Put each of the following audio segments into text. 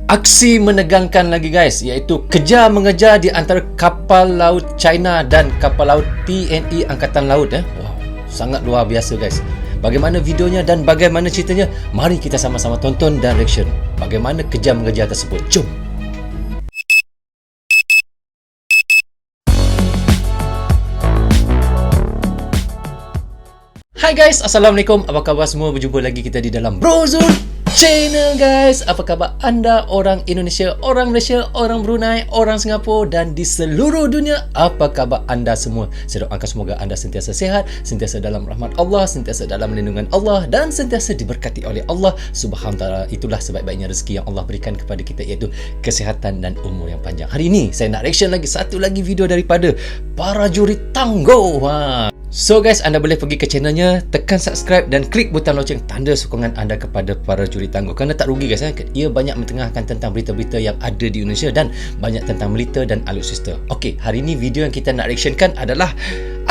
Aksi menegangkan lagi guys, iaitu kejar mengejar di antara kapal laut China dan kapal laut TNI Angkatan Laut. Wow, sangat luar biasa guys. Bagaimana videonya dan bagaimana ceritanya? Mari kita sama-sama tonton dan reaction bagaimana kejar mengejar tersebut. Jom. Hai guys, Assalamualaikum. Apa khabar semua? Berjumpa lagi kita di dalam Brozone Channel guys. Apa khabar anda orang Indonesia, orang Malaysia, orang Brunei, orang Singapura dan di seluruh dunia? Apa khabar anda semua? Saya doakan semoga anda sentiasa sihat, sentiasa dalam rahmat Allah, sentiasa dalam lindungan Allah dan sentiasa diberkati oleh Allah Subhanahu Wa Taala. Itulah sebaik-baiknya rezeki yang Allah berikan kepada kita, iaitu kesihatan dan umur yang panjang. Hari ini saya nak reaction lagi satu lagi video daripada Prajurit Tangguh. So guys, anda boleh pergi ke channelnya, tekan subscribe dan klik butang loceng tanda sokongan anda kepada Prajurit Tangguh. Kerana tak rugi guys, ia banyak mentengahkan tentang berita-berita yang ada di Indonesia dan banyak tentang militer dan alutsista. Okey, hari ini video yang kita nak reactionkan adalah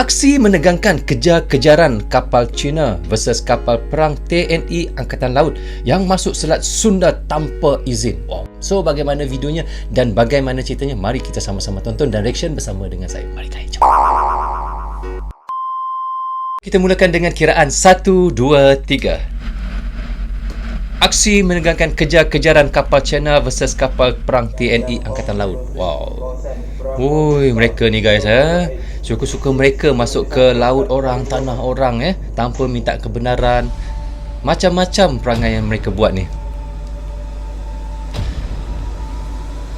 aksi menegangkan kejar-kejaran kapal China versus kapal perang TNI Angkatan Laut yang masuk Selat Sunda tanpa izin. Wow. So bagaimana videonya dan bagaimana ceritanya? Mari kita sama-sama tonton dan reaction bersama dengan saya. Mari kita jom. Kita mulakan dengan kiraan 1, 2, 3. Aksi menegangkan kejar-kejaran kapal China versus kapal perang TNI Angkatan Laut. Wow. Woi, mereka ni guys suka-suka mereka masuk ke laut orang, tanah orang tanpa minta kebenaran. Macam-macam perangai yang mereka buat ni.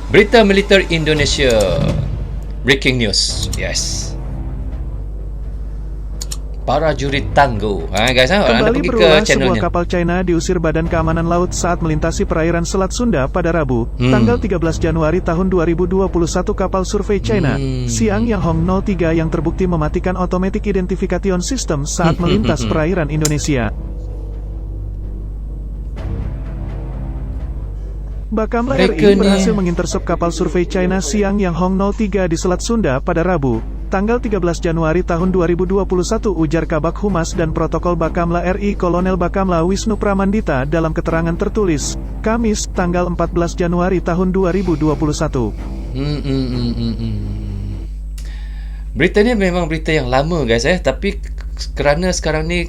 Berita militer Indonesia. Breaking news. Yes. Prajurit Tangguh. Guys, anda Kembali pergi ke berulah, channelnya. sebuah kapal China diusir Badan Keamanan Laut saat melintasi perairan Selat Sunda pada Rabu, tanggal 13 Januari tahun 2021. Kapal survei China, Siang Yang Hong 03 yang terbukti mematikan Automatic Identification System saat melintas perairan Indonesia. Bakamla RI berhasil mengintersep kapal survei China Siang Yang Hong 03 di Selat Sunda pada Rabu, tanggal 13 Januari tahun 2021, ujar Kabak Humas dan Protokol Bakamla RI Kolonel Bakamla Wisnu Pramandita dalam keterangan tertulis, Kamis, tanggal 14 Januari tahun 2021. Berita ni memang berita yang lama guys tapi kerana sekarang ni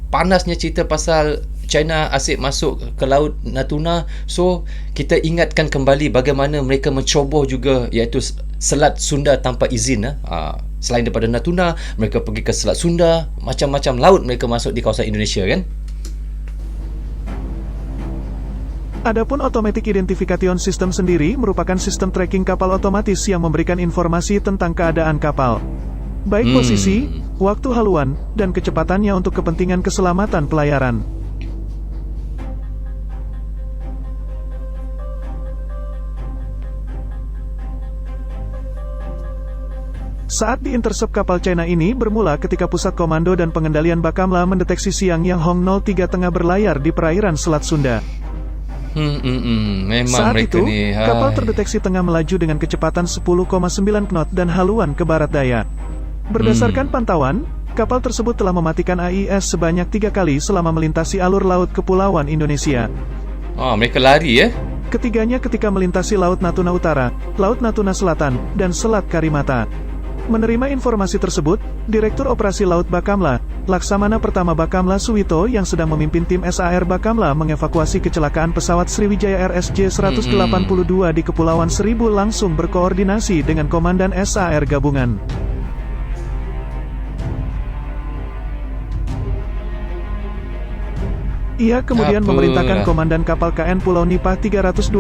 panasnya cerita pasal China asyik masuk ke laut Natuna, so kita ingatkan kembali bagaimana mereka mencoboh juga, iaitu Selat Sunda tanpa izin. Selain daripada Natuna, mereka pergi ke Selat Sunda, macam-macam laut mereka masuk di kawasan Indonesia kan. Adapun Automatic Identification System sendiri merupakan sistem tracking kapal otomatis yang memberikan informasi tentang keadaan kapal, baik posisi, waktu haluan, dan kecepatannya untuk kepentingan keselamatan pelayaran. Saat diintersep kapal China ini bermula ketika Pusat Komando dan Pengendalian Bakamla mendeteksi Siang Yang Hong 03 tengah berlayar di perairan Selat Sunda. Memang saat mereka itu, ni, kapal terdeteksi tengah melaju dengan kecepatan 10,9 knot dan haluan ke barat daya. Berdasarkan pantauan, kapal tersebut telah mematikan AIS sebanyak 3 kali selama melintasi alur laut Kepulauan Indonesia. Mereka lari Ketiganya ketika melintasi Laut Natuna Utara, Laut Natuna Selatan, dan Selat Karimata. Menerima informasi tersebut, Direktur Operasi Laut Bakamla, Laksamana Pertama Bakamla Suwito yang sedang memimpin tim SAR Bakamla mengevakuasi kecelakaan pesawat Sriwijaya RSJ 182 di Kepulauan Seribu langsung berkoordinasi dengan Komandan SAR Gabungan. Ia kemudian memerintahkan Komandan Kapal KN Pulau Nipah 321,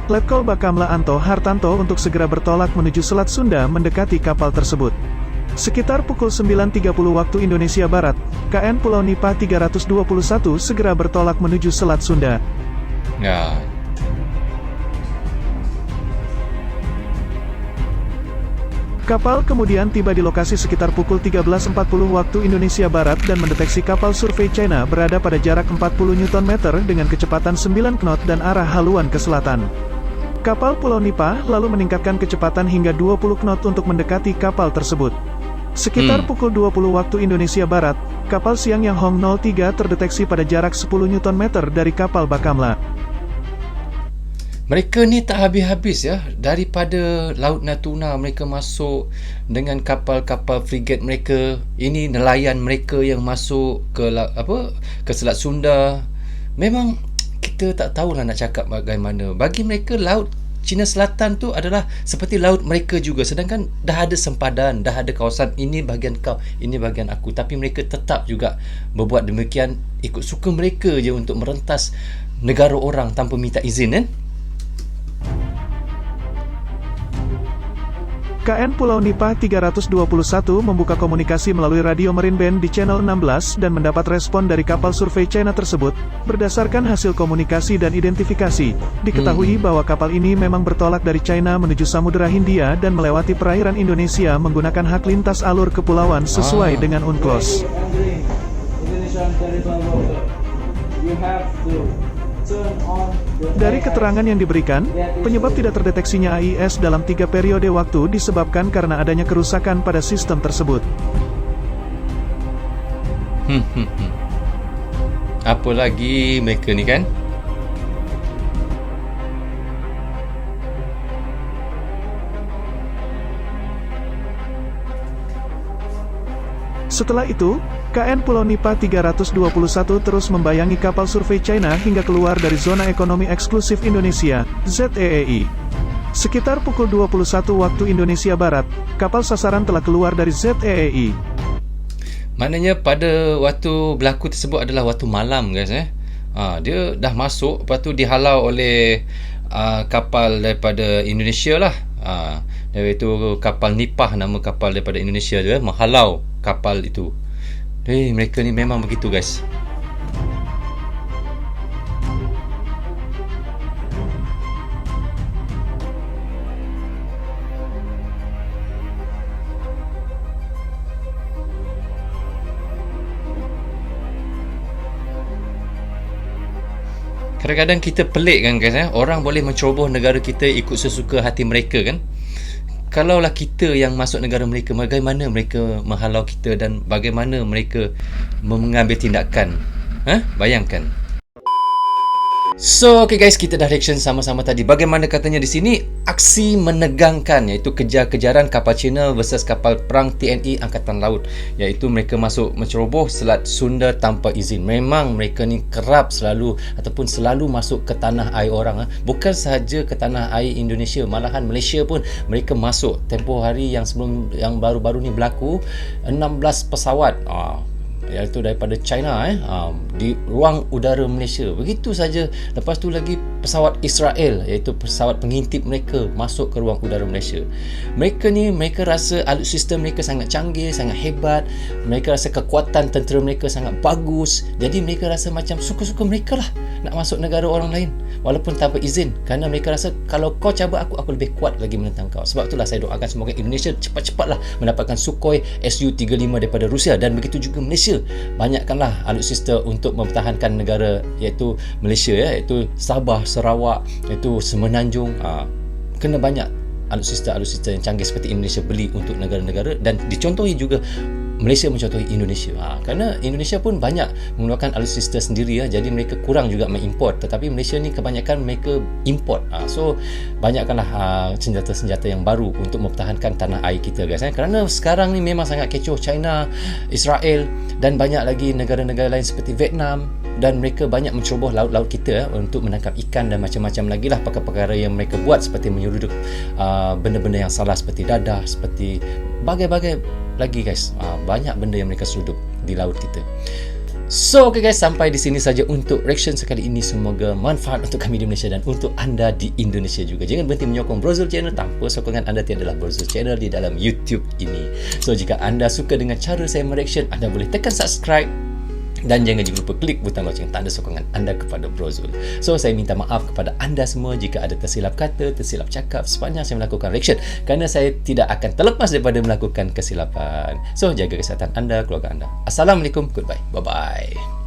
Letkol Bakamla Anto Hartanto untuk segera bertolak menuju Selat Sunda mendekati kapal tersebut. Sekitar pukul 9.30 waktu Indonesia Barat, KN Pulau Nipah 321 segera bertolak menuju Selat Sunda. Kapal kemudian tiba di lokasi sekitar pukul 13.40 waktu Indonesia Barat dan mendeteksi kapal survei China berada pada jarak 40 Nm dengan kecepatan 9 knot dan arah haluan ke selatan. Kapal Pulau Nipah lalu meningkatkan kecepatan hingga 20 knot untuk mendekati kapal tersebut. Sekitar pukul 20 waktu Indonesia Barat, kapal Siang Yang Hong 03 terdeteksi pada jarak 10 Nm dari kapal Bakamla. Mereka ni tak habis-habis ya. Daripada Laut Natuna mereka masuk dengan kapal-kapal frigat mereka. Ini nelayan mereka yang masuk ke Selat Sunda. Memang kita tak tahulah nak cakap bagaimana. Bagi mereka Laut Cina Selatan tu adalah seperti laut mereka juga, sedangkan dah ada sempadan, dah ada kawasan, ini bahagian kau, ini bahagian aku, tapi mereka tetap juga berbuat demikian ikut suka mereka je untuk merentas negara orang tanpa minta izin kan. KN Pulau Nipah 321 membuka komunikasi melalui radio Marine Band di channel 16 dan mendapat respon dari kapal survei China tersebut. Berdasarkan hasil komunikasi dan identifikasi, diketahui bahwa kapal ini memang bertolak dari China menuju Samudera Hindia dan melewati perairan Indonesia menggunakan hak lintas alur kepulauan sesuai dengan UNCLOS. Dari keterangan yang diberikan, penyebab tidak terdeteksinya AIS dalam 3 periode waktu disebabkan karena adanya kerusakan pada sistem tersebut. Apa lagi mereka ni kan? Setelah itu, KN Pulau Nipah 321 terus membayangi kapal survei China hingga keluar dari zona ekonomi eksklusif Indonesia, ZEEI. Sekitar pukul 21 waktu Indonesia Barat, kapal sasaran telah keluar dari ZEEI. Maknanya pada waktu berlaku tersebut adalah waktu malam guys dia dah masuk, lepas tu dihalau oleh kapal daripada Indonesia lah. Iaitu kapal Nipah, nama kapal daripada Indonesia tu menghalau kapal itu. Mereka ni memang begitu guys. Kadang-kadang kita pelik kan guys orang boleh menceroboh negara kita ikut sesuka hati mereka kan. Kalaulah kita yang masuk negara mereka, bagaimana mereka menghalau kita dan bagaimana mereka mengambil tindakan? Bayangkan. So, okay guys, kita dah reaction sama-sama tadi. Bagaimana katanya di sini? Aksi menegangkan, iaitu kejar-kejaran kapal China versus kapal perang TNI Angkatan Laut. Iaitu mereka masuk menceroboh Selat Sunda tanpa izin. Memang mereka ni kerap selalu masuk ke tanah air orang. Bukan sahaja ke tanah air Indonesia, malahan Malaysia pun mereka masuk. Tempoh hari yang baru-baru ni berlaku, 16 pesawat iaitu daripada China di ruang udara Malaysia. Begitu saja. Lepas tu lagi pesawat Israel, iaitu pesawat pengintip mereka masuk ke ruang udara Malaysia. Mereka rasa alutsista mereka sangat canggih, sangat hebat. Mereka rasa kekuatan tentera mereka sangat bagus. Jadi mereka rasa macam suka-suka mereka lah nak masuk negara orang lain walaupun tanpa izin, kerana mereka rasa kalau kau cabar aku lebih kuat lagi menentang kau. Sebab itulah saya doakan semoga Indonesia cepat-cepatlah mendapatkan Sukhoi Su-35 daripada Rusia, dan begitu juga Malaysia. Banyakkanlah alutsista untuk mempertahankan negara, iaitu Malaysia iaitu Sabah, Sarawak, iaitu Semenanjung. Kena banyak alutsista yang canggih seperti Indonesia beli untuk negara-negara, dan dicontohi juga Malaysia mencontohi Indonesia. Kerana Indonesia pun banyak menggunakan alutsista sendiri jadi mereka kurang juga mengimport, tetapi Malaysia ni kebanyakan mereka import. So banyakkanlah senjata-senjata yang baru untuk mempertahankan tanah air kita guys. Kerana sekarang ni memang sangat kecoh China, Israel dan banyak lagi negara-negara lain seperti Vietnam, dan mereka banyak menceroboh laut-laut kita untuk menangkap ikan dan macam-macam lagi lah perkara-perkara yang mereka buat, seperti menyeruduk benda-benda yang salah seperti dadah, seperti bagai-bagai lagi guys. Banyak benda yang mereka seruduk di laut kita. So okay guys, sampai di sini saja untuk reaction sekali ini. Semoga manfaat untuk kami di Malaysia dan untuk anda di Indonesia juga. Jangan berhenti menyokong Brozul Channel. Tanpa sokongan anda tiadalah Brozul Channel di dalam YouTube ini. So jika anda suka dengan cara saya mereaction, anda boleh tekan subscribe. Dan jangan juga lupa klik butang loceng tanda sokongan anda kepada Brozul. So saya minta maaf kepada anda semua jika ada tersilap kata, tersilap cakap sepanjang saya melakukan reaction, kerana saya tidak akan terlepas daripada melakukan kesilapan. So jaga kesihatan anda, keluarga anda. Assalamualaikum, goodbye, bye bye.